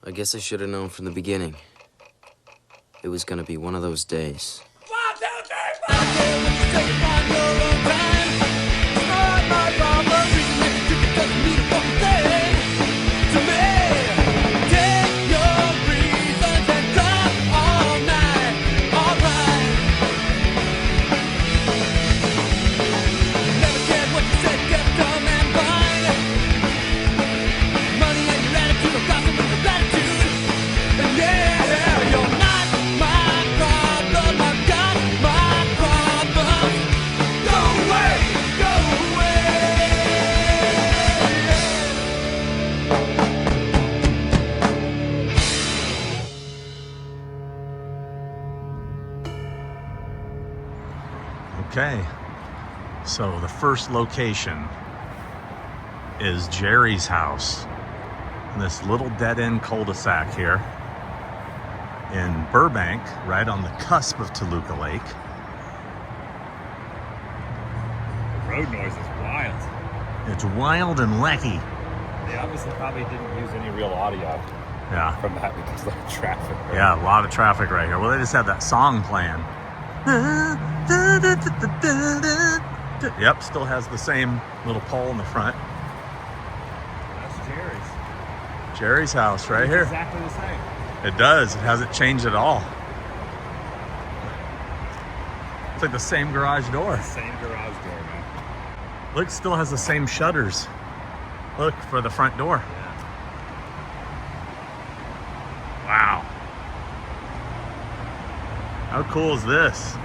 I guess I should have known from the beginning. It was gonna be one of those days. Okay, so the first location is Jerry's house in this little dead-end cul-de-sac here in Burbank, right on the cusp of Toluca Lake. The road noise is wild. It's wild and wacky. They obviously probably didn't use any real audio from that because of the traffic. Right? Yeah, a lot of traffic right here. Well, they just had that song playing. Yep, still has the same little pole in the front. That's Jerry's. Jerry's house right here. Exactly the same. It does. It hasn't changed at all. It's like the same garage door. Same garage door, man. Look, still has the same shutters. Look, for the front door. Yeah. Wow. How cool is this?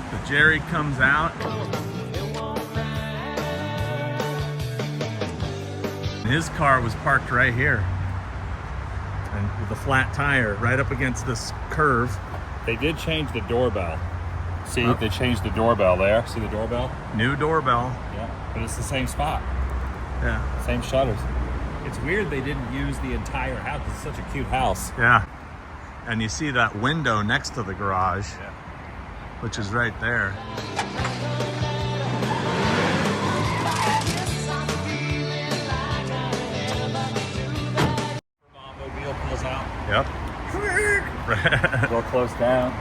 So Jerry comes out. And his car was parked right here. And with a flat tire right up against this curve. They did change the doorbell. See, they changed the doorbell there. See the doorbell? New doorbell. Yeah, but it's the same spot. Yeah. Same shutters. It's weird they didn't use the entire house. It's such a cute house. Yeah. And you see that window next to the garage, which is right there. Mobile pulls out. Yep. Door closed down.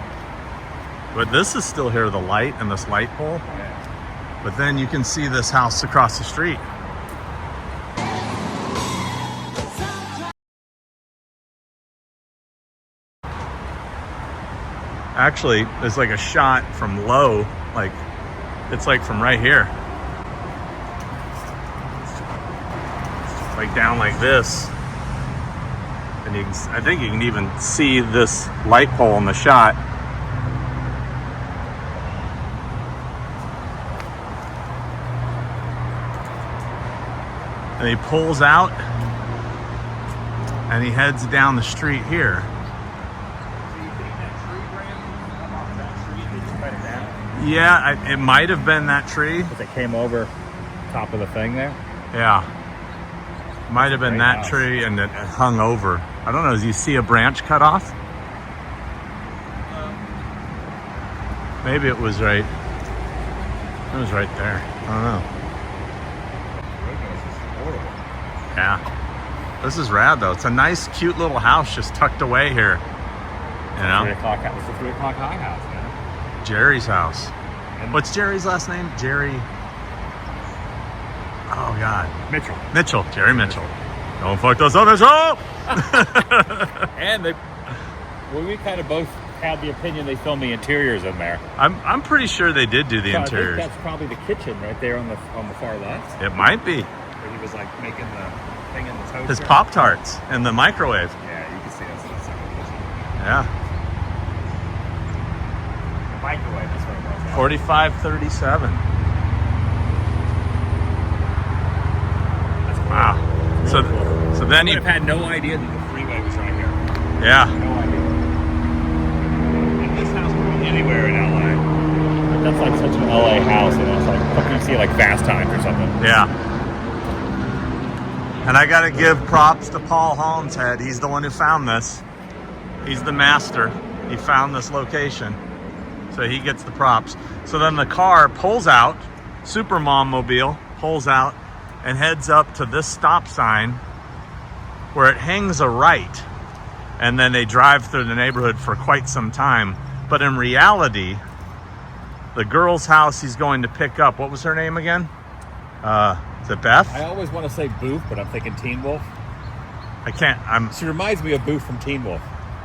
But this is still here, the light and this light pole. Yeah. But then you can see this house across the street. Actually, there's like a shot from low, like it's like from right here. Like down like this. And you can, I think you can even see this light pole in the shot. And he pulls out and he heads down the street here. Yeah, it might have been that tree. Because it came over top of the thing there. Yeah. Might have been that house. tree and it hung over. I don't know, do you see a branch cut off? Maybe it was right. It was right there. I don't know. Road noise is horrible. Yeah. This is rad though. It's a nice, cute little house just tucked away here. You know? 3 o'clock. It's a 3 o'clock high house, man. Jerry's house. And What's Jerry's last name? Jerry. Oh God. Mitchell. Mitchell. Jerry Mitchell. Don't fuck us up, Mitchell! And we kind of both had the opinion they filmed the interiors in there. I'm pretty sure they did do the So interiors. I think that's probably the kitchen right there on the far left. It might be. Where he was like making the thing in the toaster. His Pop-Tarts in the microwave. Yeah, you can see that's the second kitchen. Yeah. The microwave is what it was. 4537. That's cool. Wow. So then I he. would have had no idea that the freeway was right here. Yeah. No idea. And this house could be anywhere in LA. Like, that's like such an LA house, and it's like you see like Fast Times or something. Yeah. And I gotta give props to Paul Holmeshead. He's the one who found this. He's the master. He found this location. So he gets the props. So then the car pulls out, Supermom mobile pulls out and heads up to this stop sign where it hangs a right, and then they drive through the neighborhood for quite some time. But in reality, the girl's house he's going to pick up, what was her name again? Is it Beth? I always want to say Booth, but I'm thinking Teen Wolf. She reminds me of Booth from Teen Wolf.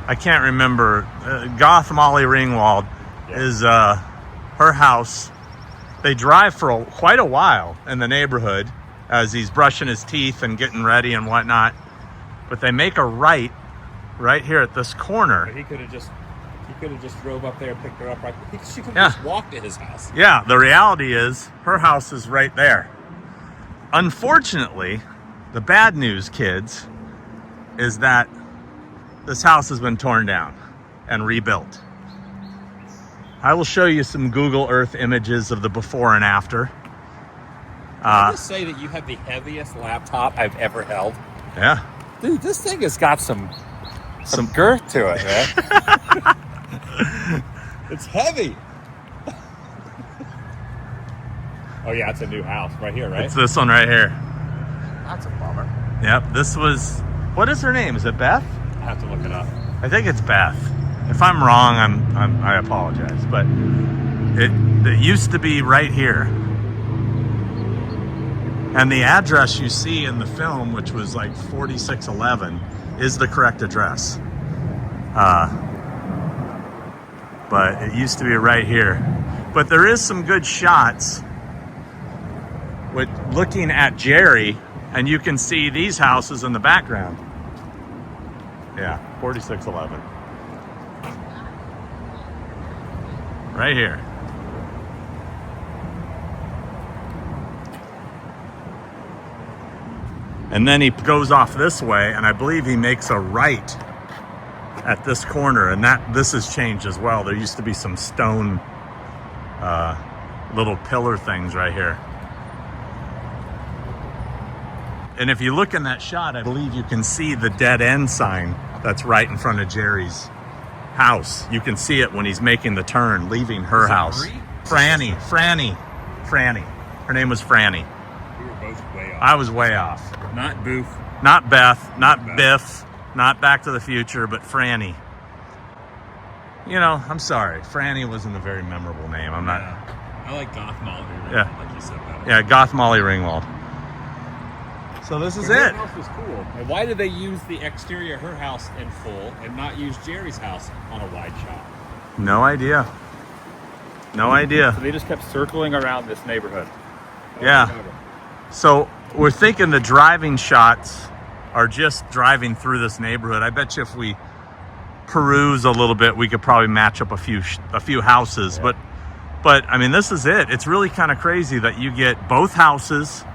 I can't remember. Goth Molly Ringwald is her house. They drive for quite a while in the neighborhood as he's brushing his teeth and getting ready and whatnot. But they make a right here at this corner. But he could have just drove up there and picked her up right. She could have just walked to his house. Yeah, the reality is her house is right there. Unfortunately, the bad news, kids, is that this house has been torn down and rebuilt. I will show you some Google Earth images of the before and after. Can I just say that you have the heaviest laptop I've ever held? Yeah. Dude, this thing has got some girth to it, man. It's heavy. Oh yeah, it's a new house right here, right? It's this one right here. That's a bummer. Yep, this was, what is her name? Is it Beth? I have to look it up. I think it's Beth. If I'm wrong, I apologize, but it used to be right here. And the address you see in the film, which was like 4611, is the correct address. But it used to be right here. But there is some good shots with looking at Jerry, and you can see these houses in the background. Yeah, 4611. Right here. And then he goes off this way, and I believe he makes a right at this corner, and this has changed as well. There used to be some stone little pillar things right here. And if you look in that shot, I believe you can see the dead end sign that's right in front of Jerry's house. You can see it when he's making the turn, leaving her house. Franny. Her name was Franny. We were both way off. I was way off. Not Booth. Not Beth, not Biff, not Back to the Future, but Franny. You know, I'm sorry. Franny wasn't a very memorable name. I'm not. Yeah. I like Goth Molly Ringwald, like you said that. Yeah, Goth Molly Ringwald. So this is it. Her house was cool. And why did they use the exterior of her house in full and not use Jerry's house on a wide shot? No idea. No idea. So they just kept circling around this neighborhood. Yeah. So we're thinking the driving shots are just driving through this neighborhood. I bet you if we peruse a little bit, we could probably match up a few houses. Yeah. But I mean, this is it. It's really kind of crazy that you get both houses,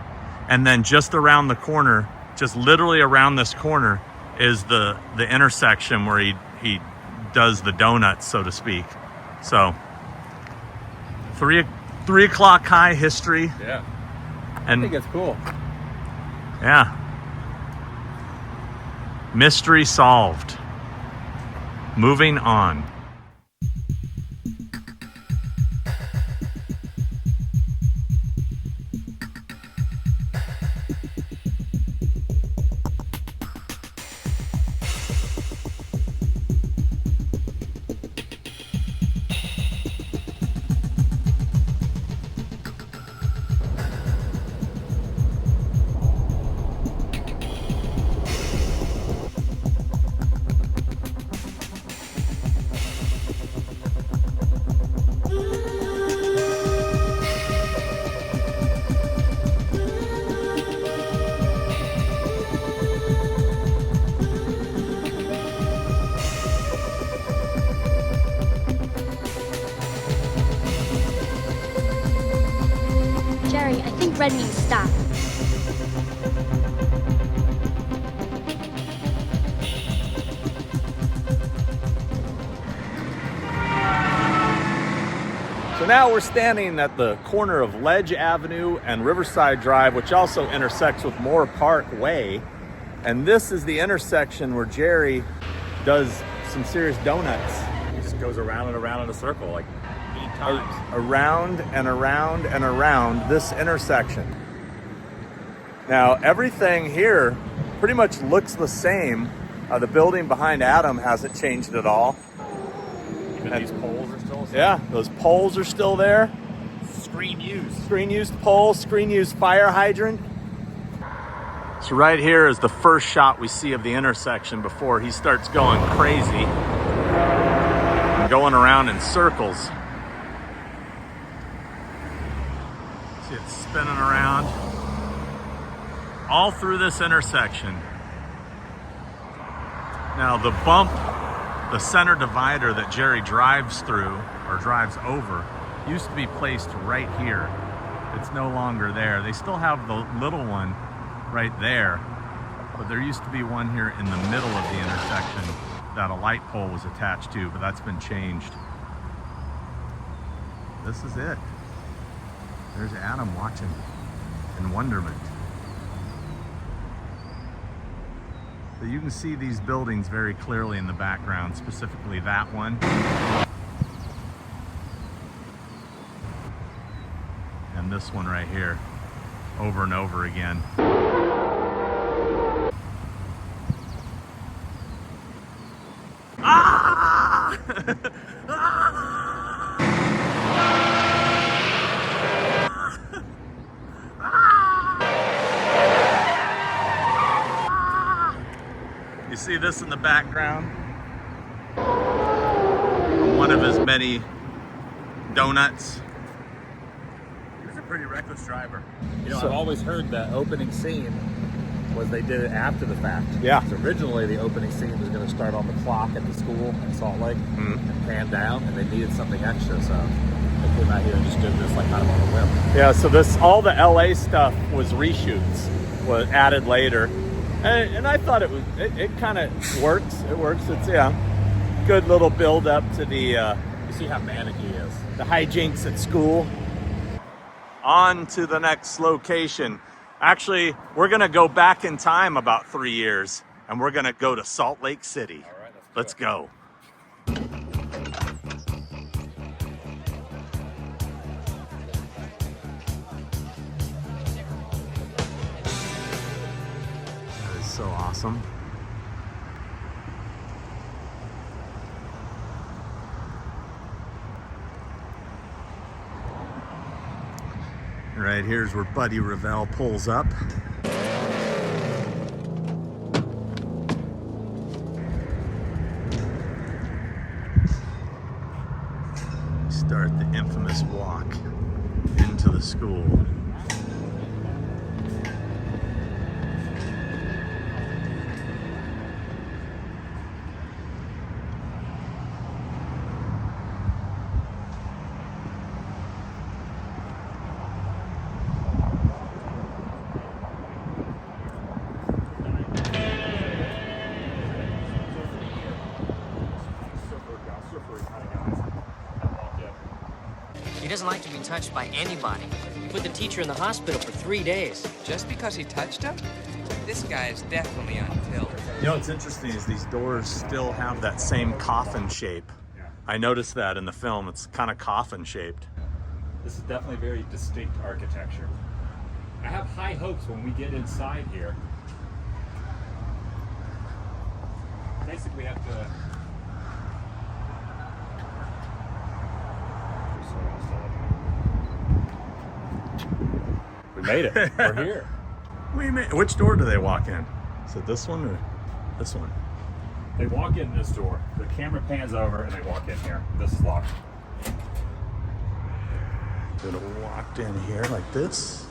and then just around the corner, just literally around this corner, is the intersection where he does the donuts, so to speak. So 3 o'clock high history. Yeah. And I think it's cool. Yeah. Mystery solved. Moving on. Jerry, I think red means stop. So now we're standing at the corner of Ledge Avenue and Riverside Drive, which also intersects with Moore Park Way. And this is the intersection where Jerry does some serious donuts. He just goes around and around in a circle like 8 times. Around and around and around this intersection. Now, everything here pretty much looks the same. The building behind Adam hasn't changed at all. Even these poles are still the same. Yeah, those poles are still there. Screen used. Screen used pole, screen used fire hydrant. So right here is the first shot we see of the intersection before he starts going crazy and going around in circles. See it spinning around all through this intersection. Now the bump, the center divider that Jerry drives through or drives over used to be placed right here. It's no longer there. They still have the little one right there, but there used to be one here in the middle of the intersection that a light pole was attached to, but that's been changed. This is it. There's Adam watching in wonderment. But you can see these buildings very clearly in the background, specifically that one. And this one right here, over and over again. Ah! You see this in the background? One of his many donuts. He was a pretty reckless driver. You know, I've always heard the opening scene was they did it after the fact. Yeah. So originally the opening scene was going to start on the clock at the school in Salt Lake and pan down, and they needed something extra, so they came out here and just did this like kind of on a whim. Yeah, so this, all the LA stuff was reshoots, was added later. And I thought it kind of works. It works. It's, yeah, good little build up to the, You see how manic he is. the hijinks at school. On to the next location. Actually, we're gonna go back in time about 3 years, and we're gonna go to Salt Lake City. All right, Let's go. That is so awesome. Right here's where Buddy Revell pulls up. Start the infamous walk into the school. He doesn't like to be touched by anybody. He put the teacher in the hospital for 3 days. Just because he touched him? This guy is definitely on tilt. You know what's interesting is these doors still have that same coffin shape. I noticed that in the film. It's kind of coffin shaped. This is definitely very distinct architecture. I have high hopes when we get inside here. Basically, we have to. We made it. We're here. Which door do they walk in? Is it this one or this one? They walk in this door. The camera pans over and they walk in here. This is locked. Could have walked in here like this.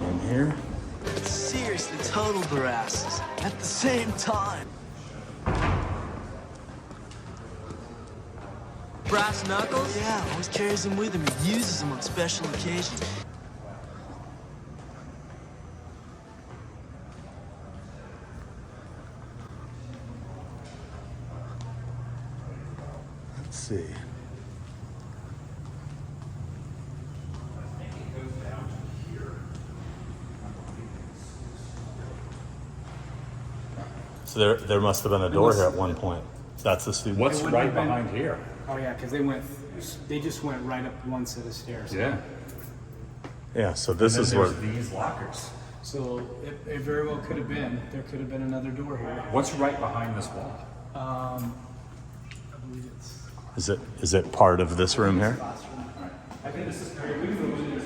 In here. Seriously, total harasses at the same time. Brass knuckles? Yeah, always carries them with him. He uses them on special occasions. Let's see. So there must have been a door here at one point. That's the student. What's right behind here? Oh yeah, because they just went right up one set of stairs. Yeah. Yeah, so this is where. These lockers. So it very well could have been. There could have been another door here. What's right behind this wall? I believe it's Is it part of this room here? classroom. I think this is very good.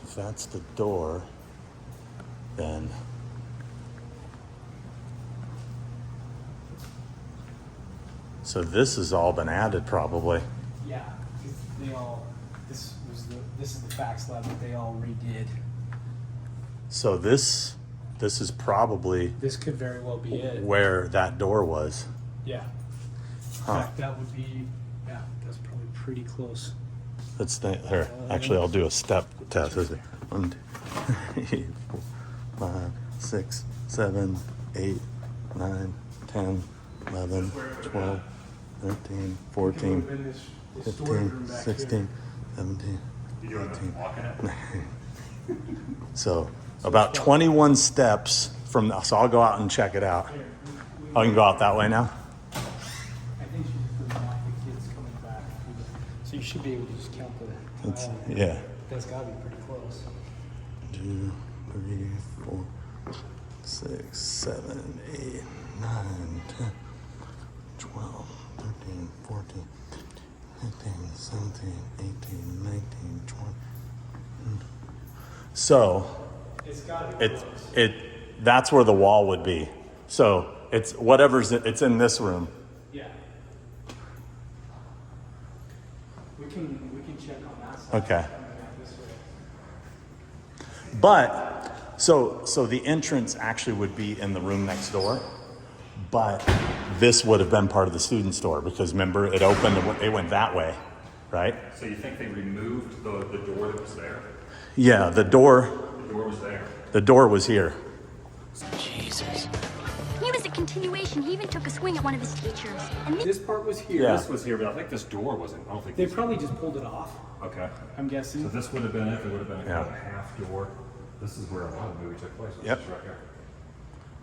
If that's the door, then so this has all been added probably. Yeah, 'cause they all. This is the fax lab that they all redid. So this is probably This could very well be it. where that door was. Yeah. In Huh. fact, that would be. Yeah, that's probably pretty close. Let's think here. Actually, I'll do a step test. Is it 1, 2, 3, 4, 5, 6, 7, 8, 9, 10, 11, 12, 13, 14, 15, 16, 17, 18. So about 21 steps from the, so I'll go out and check it out. Oh, you can go out that way now? I think she just doesn't want the kids coming back. So you should be able to just count the. It's, yeah. That's got to be pretty close. 2, 3, 4, 6, 7, 8, 9, 10, 12, 13, 14, 15, 17, 18, 19, 20. So It's got to be close. that's where the wall would be. So it's it's in this room. Yeah. We can check on that side. Okay. Coming back this way. But so the entrance actually would be in the room next door, but this would have been part of the student store because remember it opened, it went that way, right? So you think they removed the door that was there? Yeah, the door The door was there. the door was here. Jesus. He was a continuation. He even took a swing at one of his teachers. And This part was here. Yeah. This was here, but I think this door wasn't. I don't think They this. probably just pulled it off. Okay. I'm guessing. So this would have been it. There would have been a kind of Yeah. a half door. This is where a lot of the movie took place. This Yep. is right here.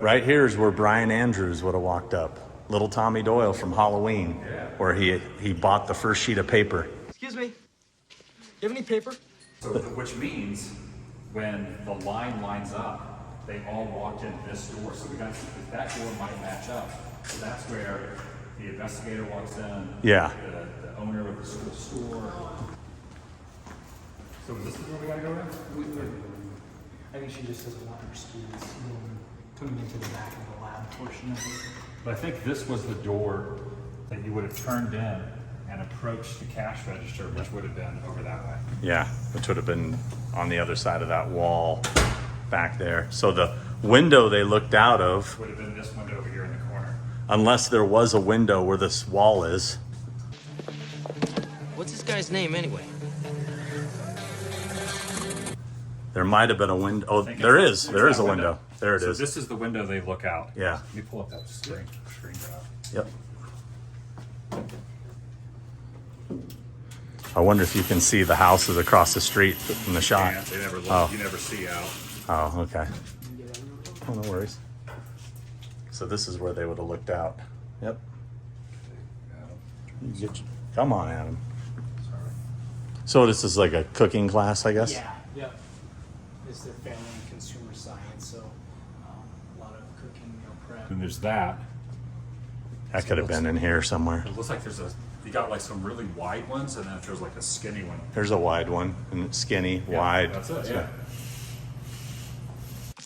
Right here is where Brian Andrews would have walked up. Little Tommy Doyle from Halloween, where he bought the first sheet of paper. Excuse me. You have any paper? So, which means when the line lines up, they all walked in this door. So we got that door might match up. So that's where the investigator walks in. Yeah. The owner of the school store. So is this the door we gotta go in? I think she just doesn't want her students coming into the back of the lab portion of it. But I think this was the door that you would have turned in and approached the cash register, which would have been over that way. Yeah, which would have been on the other side of that wall back there. So the window they looked out of, Would have been this window over here in the corner. unless there was a window where this wall is. What's this guy's name anyway? There might have been a window. Oh, think there it's- is. it's There is that a window. There it So is. this is the window they look out. Yeah. Let me pull up that screen grab. Yep. I wonder if you can see the houses across the street from the shot. Yeah, they never look. Oh. You never see out. Oh, okay. Oh, no worries. So this is where they would have looked out. Yep. Come on, Adam. Sorry. So this is like a cooking class, I guess? Yeah. Yep. It's their family and consumer science, so a lot of cooking, meal prep. And there's that. That could have been in here somewhere. It looks like you got like some really wide ones, and then there's like a skinny one. There's a wide one, and it's skinny, Yeah, wide. That's it. Yeah.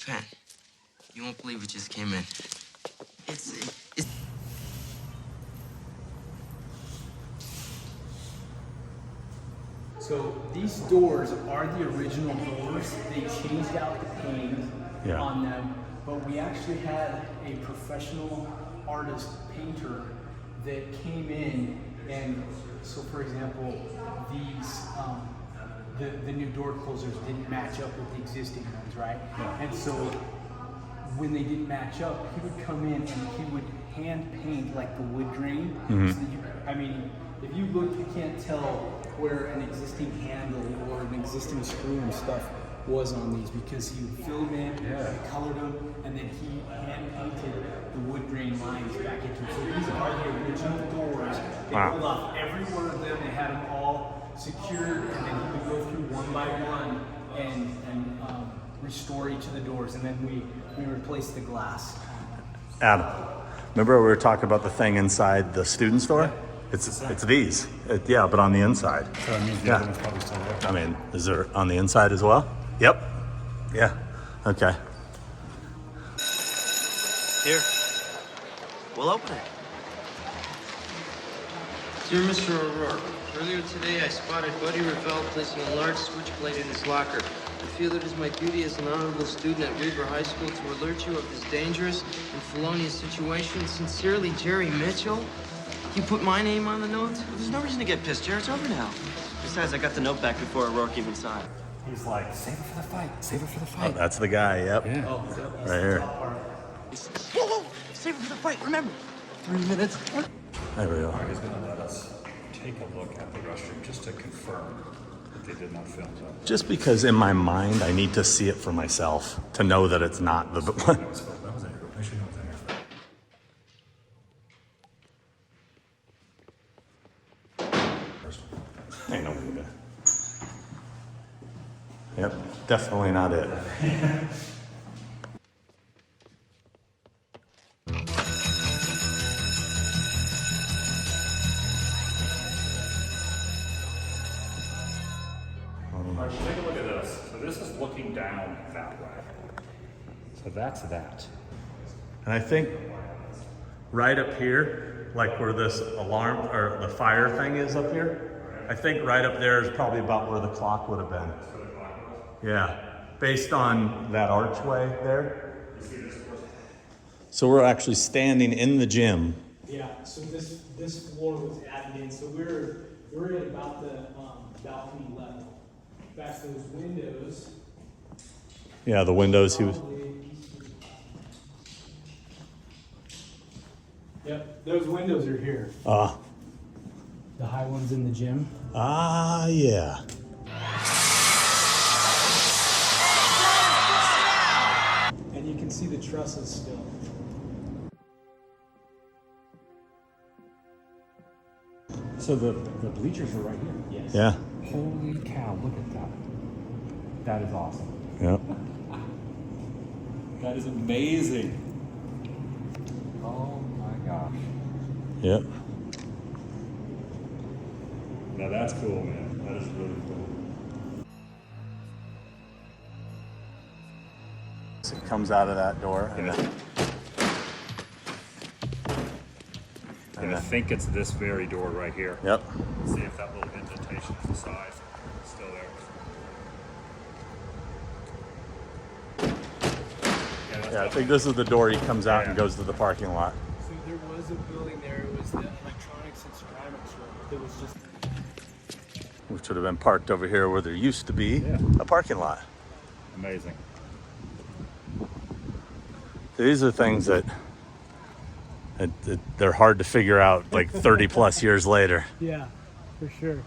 Pat, you won't believe what just came in. It's So these doors are the original doors. They changed out the pane Yeah. on them, but we actually had a professional artist painter that came in, and so for example, these the new door closers didn't match up with the existing ones, right? And so when they didn't match up, he would come in and he would hand paint like the wood grain. So that you, I mean, if you look, you can't tell where an existing handle or an existing screw and stuff was on these because he would fill them in, he colored them, and then he hand painted the wood grain lines back into it. So these are the original doors. They pulled off every one of them. They had them all secured, and then he would go through one by one and restore each of the doors, and then we replaced the glass. Adam, remember we were talking about the thing inside the student store? It's these. Yeah, but on the inside. So that means the other one's probably still there. I mean, is there on the inside as well? Yep. Yeah. Okay. Here. We'll open it. Dear Mr. O'Rourke, earlier today I spotted Buddy Revelle placing a large switchblade in his locker. I feel it is my duty as an honorable student at Weaver High School to alert you of this dangerous and felonious situation. Sincerely, Jerry Mitchell. You put my name on the note? There's no reason to get pissed, Jared. It's over now. Besides, I got the note back before O'Rourke even saw it. He's like, save it for the fight, save it for the Oh, fight. that's the guy. Yep. Yeah. Right here. Whoa, whoa! Save it for the fight, remember. 3 minutes. There we go. He's going to let us take a look at the restroom just to confirm that they did not film that. Just because in my mind I need to see it for myself to know that it's not the. That was there. Make sure you know it's in there. Ain't no way to. Yep, definitely not it. All right, take a look at this. So this is looking down that way. So that's that. And I think right up here, like where this alarm or the fire thing is up here, I think right up there is probably about where the clock would have been. Yeah, based on that archway there. So we're actually standing in the gym. Yeah, so this floor was added in, so we're at about the balcony level. In fact, those windows. Yeah, the windows he was. Yep, those windows are here. The high ones in the gym. Yeah. And you can see the trusses still. So the bleachers are right here. Yes. Yeah. Holy cow, look at that. That is awesome. Yep. That is amazing. Oh my gosh. Yep. Now that's cool, man. That is really cool. So it comes out of that door. And then, And I think it's this very door right here. yep. See if that little indentation is the size. It's still there. Yeah, I think this is the door he comes out and goes to the parking lot. So there was a building there, it was the electronics and ceramics room. It was just. Which would have been parked over here where there used to be a parking lot. Amazing. These are things that they're hard to figure out like 30 plus years later. Yeah, for sure.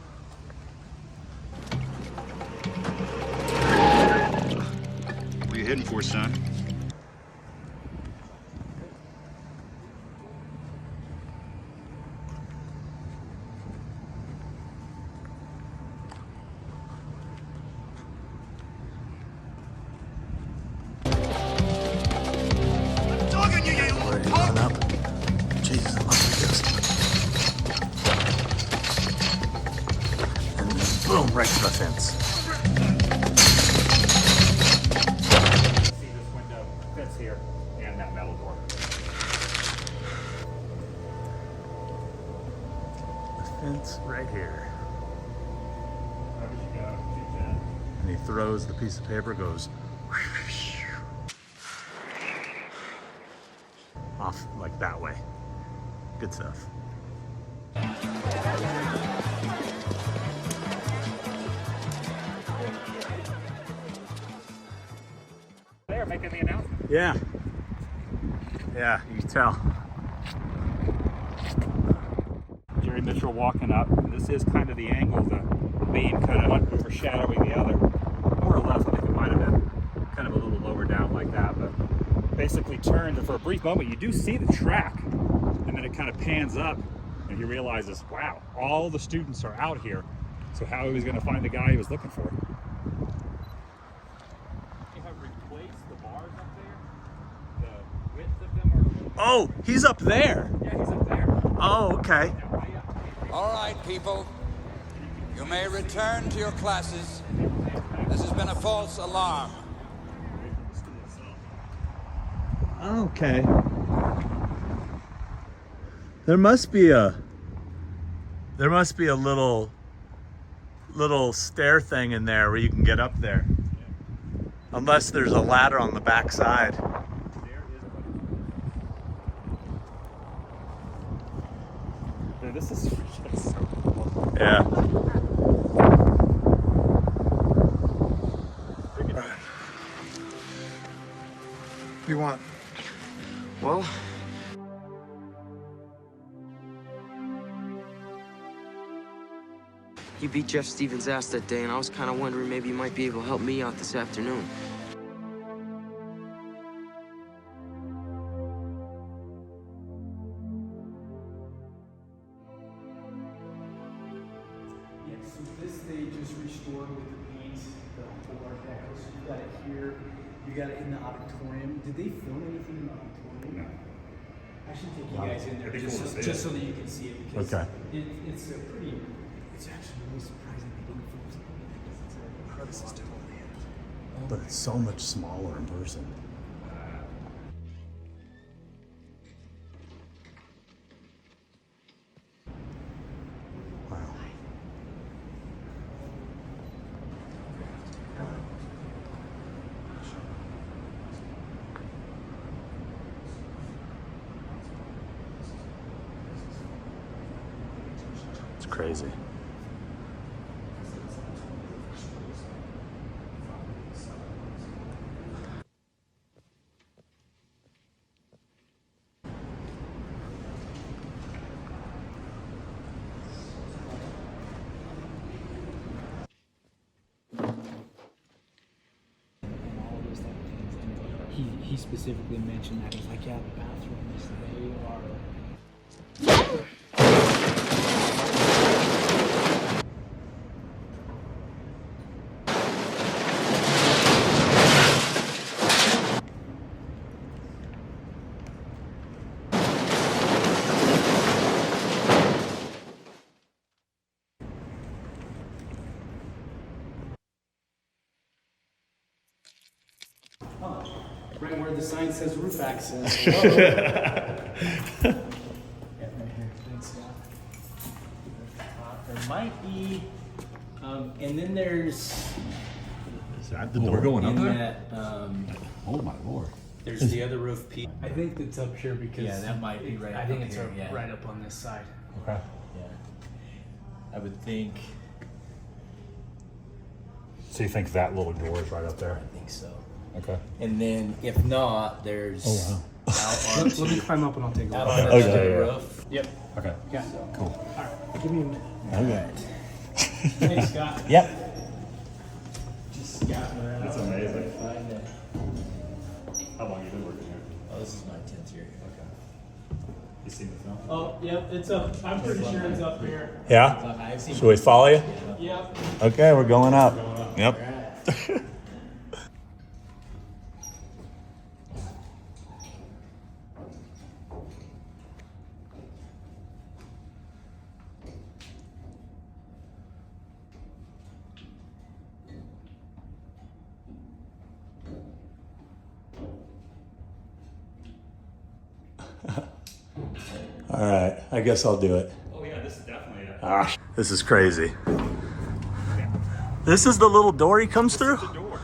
What are you heading for, son? Jesus, I love this. And then boom, right to the fence. See this window fits here and that metal door. The fence right here. There you go. Keep that. And he throws the piece of paper, goes off like that way. Good stuff. They're making the announcement. Yeah. Yeah, you can tell. Jerry Mitchell walking up. And this is kind of the angle the beam could have went overshadowing the other. More or less, I think it might have like that, but basically turned, and for a brief moment you do see the track, and then it kind of pans up and he realizes, wow, all the students are out here, so how he was going to find the guy he was looking for. They have replaced the bars up there. The width of them are a little bit... Oh, he's up there. Yeah, he's up there. Oh, okay. All right, people. You may return to your classes. This has been a false alarm. Okay. There must be a little stair thing in there where you can get up there. Unless there's a ladder on the back side. Dude, this is just so cool. Yeah. What do you want? Well, you beat Jeff Stevens' ass that day, and I was kind of wondering maybe you might be able to help me out this afternoon. Yeah, so this they just restored with the paint, the whole art deco. So you got it here, you got it in the auditorium. Did they film anything in the auditorium? No. I should take you guys in there It'd be cool to see just it. so that you can see it, because Okay. it's a pretty. It's actually really surprising they didn't film something like that, because it's a crevices to hold it. But it's so much smaller in person. Wow. It's crazy. He specifically mentioned that. He's like, yeah, the bathrooms, they are. Right where the sign says roof access. Yeah, right here. Thanks, Scott. There might be, and then there's. Is that the door going up in there? that, Oh my lord. There's the other roof piece. I think it's up here because. Yeah, that might be right I think up it's here, yeah. right up on this side. Okay. Yeah. I would think. So you think that little door is right up there? I think so. Okay. And then if not, there's out onto, Let me climb up and I'll take a out look. onto Okay, the yeah. roof. Yep. Okay. Yeah. Cool. All right. Give me a minute. Okay. Thanks, Scott. Yep. Just scouting around. That's amazing. Find it. How long have you been working here? Oh, this is my 10th year. Okay. You seen the film? Oh, yep, it's up. I'm pretty sure it's up here. Yeah? I've seen Should we follow you? Yep. Okay, we're going up. Yep. All right, I guess I'll do it. Oh yeah, this is definitely it. Ah, this is crazy. This is the little door he comes through? The door.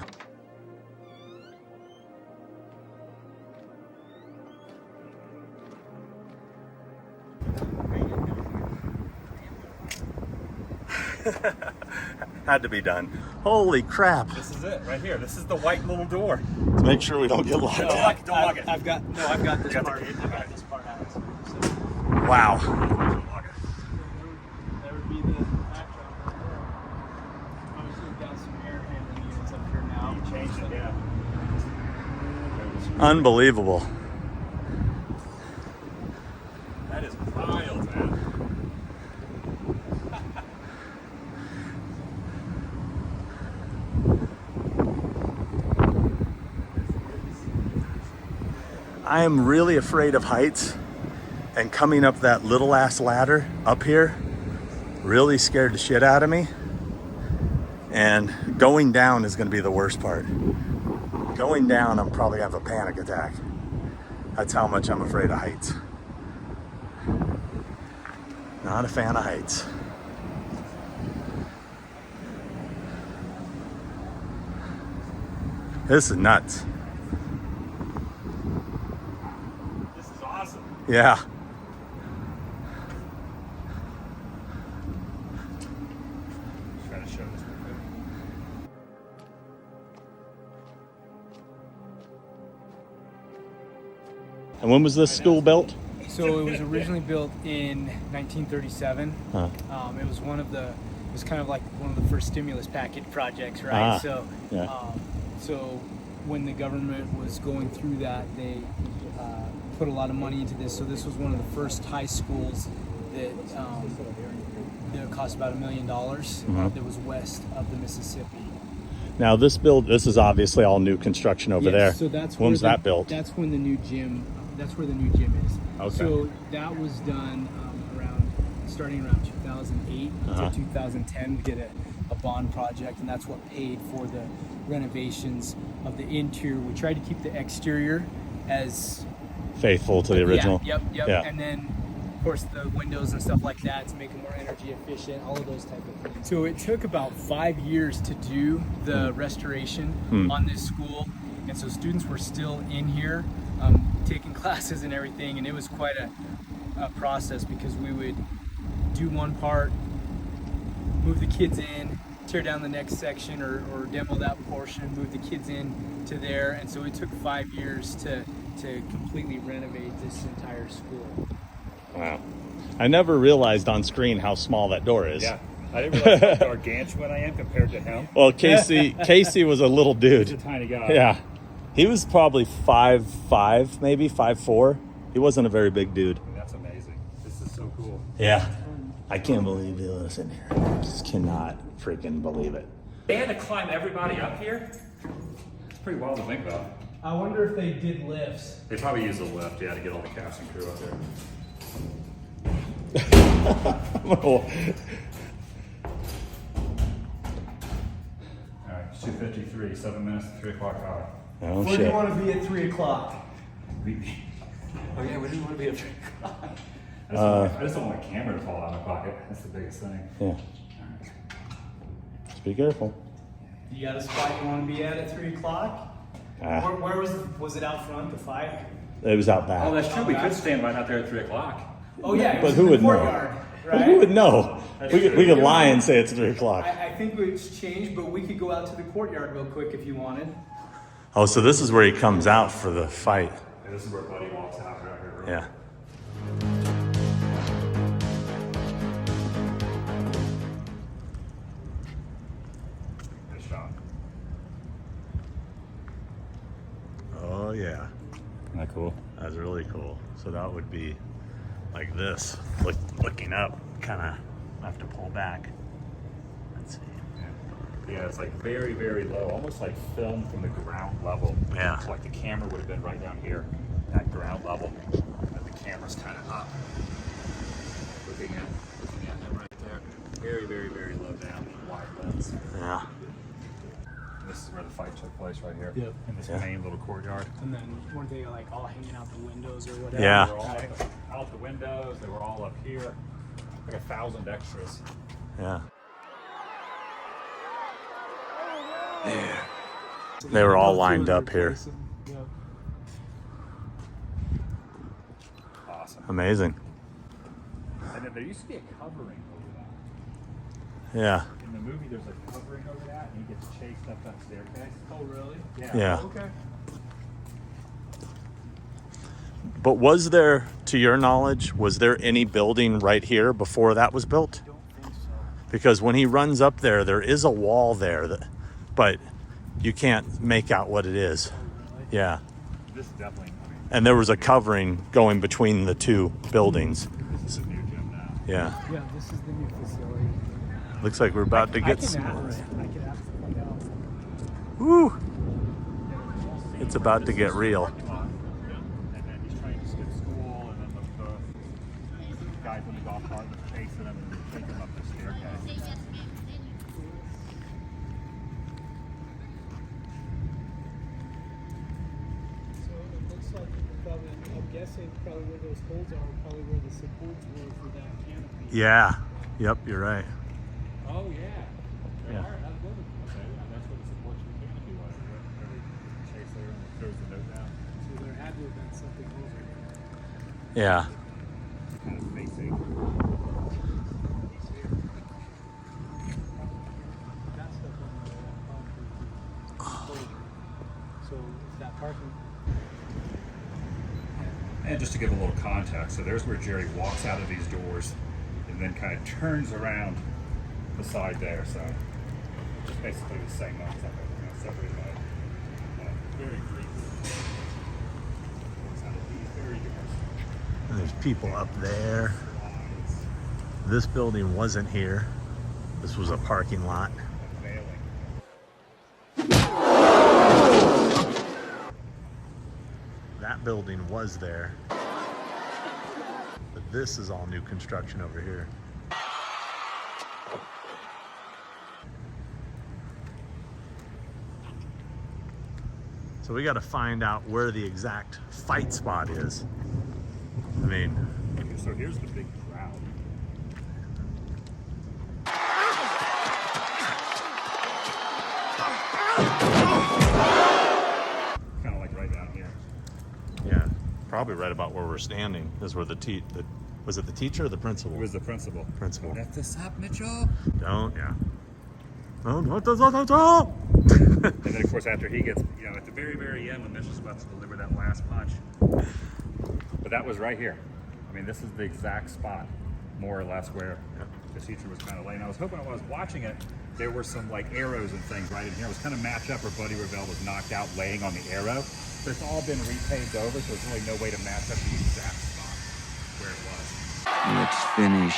Had to be done. Holy crap. This is it right here. This is the white little door. To make sure we don't get locked Don't out. lock it. I've got this got the part. key. I've got this part out. So Wow. that would be the background right there. Obviously, we've got some air handling units up here now. You changed it, yeah. Unbelievable. That is wild, man. I am really afraid of heights, and coming up that little ass ladder up here really scared the shit out of me. And going down is going to be the worst part. Going down, I'm probably gonna have a panic attack. That's how much I'm afraid of heights. Not a fan of heights. This is nuts. This is awesome. Yeah. Try to show this real quick. And when was this school built? So it was originally built in 1937. Huh. It was it was kind of like one of the first stimulus package projects, right? Yeah. So when the government was going through that, they put a lot of money into this. So this was one of the first high schools that cost about $1 million. That was west of the Mississippi. Now this is obviously all new construction over there. So that's when was that built? That's when the new gym. That's where the new gym is. Okay. So that was done starting around 2008 to 2010. We did a bond project, and that's what paid for the renovations of the interior. We tried to keep the exterior as faithful to the original. Yep. Yeah. And then, of course, the windows and stuff like that to make it more energy efficient. All of those type of things. So it took about 5 years to do the restoration on this school, and so students were still in here taking classes and everything, and it was quite a process because we would do one part, move the kids in, tear down the next section, or demo that portion, move the kids in to there, and so it took 5 years to completely renovate this entire school. Wow. I never realized on screen how small that door is. Yeah. I didn't realize how gargantuan I am compared to him. Well, Casey was a little dude. He's a tiny guy. Yeah. He was probably 5'5", maybe 5'4". He wasn't a very big dude. That's amazing. This is so cool. Yeah. I can't believe he was in here. I just cannot freaking believe it. They had to climb everybody up here? It's pretty wild to think about. I wonder if they did lifts. They probably used a lift, yeah, to get all the cast and crew up there. All right, it's 2:53, 7 minutes to 3 o'clock hour. Oh, Where do you want to be at 3 o'clock? Oh yeah, we didn't want to be at 3 o'clock. I just don't want my camera to fall out of my pocket. That's the biggest thing. Yeah. All right. Just be careful. You got a spot you want to be at 3 o'clock? Where was it out front, the fight? It was out back. Oh, that's true. We could stand right out there at 3 o'clock. Oh yeah, but who would know? Right? But who would know? We could lie and say it's 3 o'clock. I think it's changed, but we could go out to the courtyard real quick if you wanted. Oh, so this is where he comes out for the fight. Yeah, this is where Buddy walks out right here. Yeah. Good shot. Oh yeah. Isn't that cool? That's really cool. So that would be like this, looking up, kind of have to pull back. Let's see. Yeah, it's like very, very low, almost like filmed from the ground level. Yeah. So like the camera would have been right down here at ground level, and the camera's kind of up, looking at them right there. Very, very, very low down, wide lens. Yeah. And this is where the fight took place right here. Yep. In this main little courtyard. And then weren't they like all hanging out the windows or whatever? Yeah. They were all out the windows. They were all up here. Like 1,000 extras. Yeah. Yeah. They were all lined up here. Awesome. Amazing. And then there used to be a covering over that. Yeah. In the movie, there's a covering over that, and he gets chased up that staircase. Oh, really? Yeah. Okay. But was there, to your knowledge, was there any building right here before that was built? I don't think so. Because when he runs up there, there is a wall there, but you can't make out what it is. Oh, really? Yeah. This is definitely. And there was a covering going between the two buildings. This is a new gym now. Yeah. Yeah, this is the new facility. Looks like we're about to get I can absolutely know. Woo! It's about to get real. And then he's trying to skip school, and then the guys in the golf cart was chasing him and taking him up the staircase. So it looks like probably, I'm guessing probably where those holes are, probably where the supports were for that canopy. Yeah. Yep, you're right. Oh yeah. They Yeah. are. Okay, that's what the supports for the canopy was. Where they chase there and throws the note down. So there had to have been something over here. Yeah. Kind of facing. That stuff on the concrete. So is that parking? And just to give a little context, so there's where Jerry walks out of these doors and then kind of turns around the side there. So just basically the same except separated by very brief. Very doors. And there's people up there. This building wasn't here. This was a parking lot. That building was there. But this is all new construction over here. So we got to find out where the exact fight spot is. I mean, So here's the big crowd. Kind of like right down here. yeah, probably right about where we're standing is where was it the teacher or the principal? It was the principal. Principal. Don't F this up, Mitchell. Don't, yeah. No. And then, of course, after he gets, at the very, very end, when Mitchell's about to deliver that last punch. But that was right here. I mean, this is the exact spot, more or less, where the teacher was kind of laying. I was hoping while I was watching it, there were some like arrows and things right in here. It was kind of match up where Buddy Revell was knocked out laying on the arrow. But it's all been repaved over, so there's really no way to match up the exact spot where it was. Let's finish.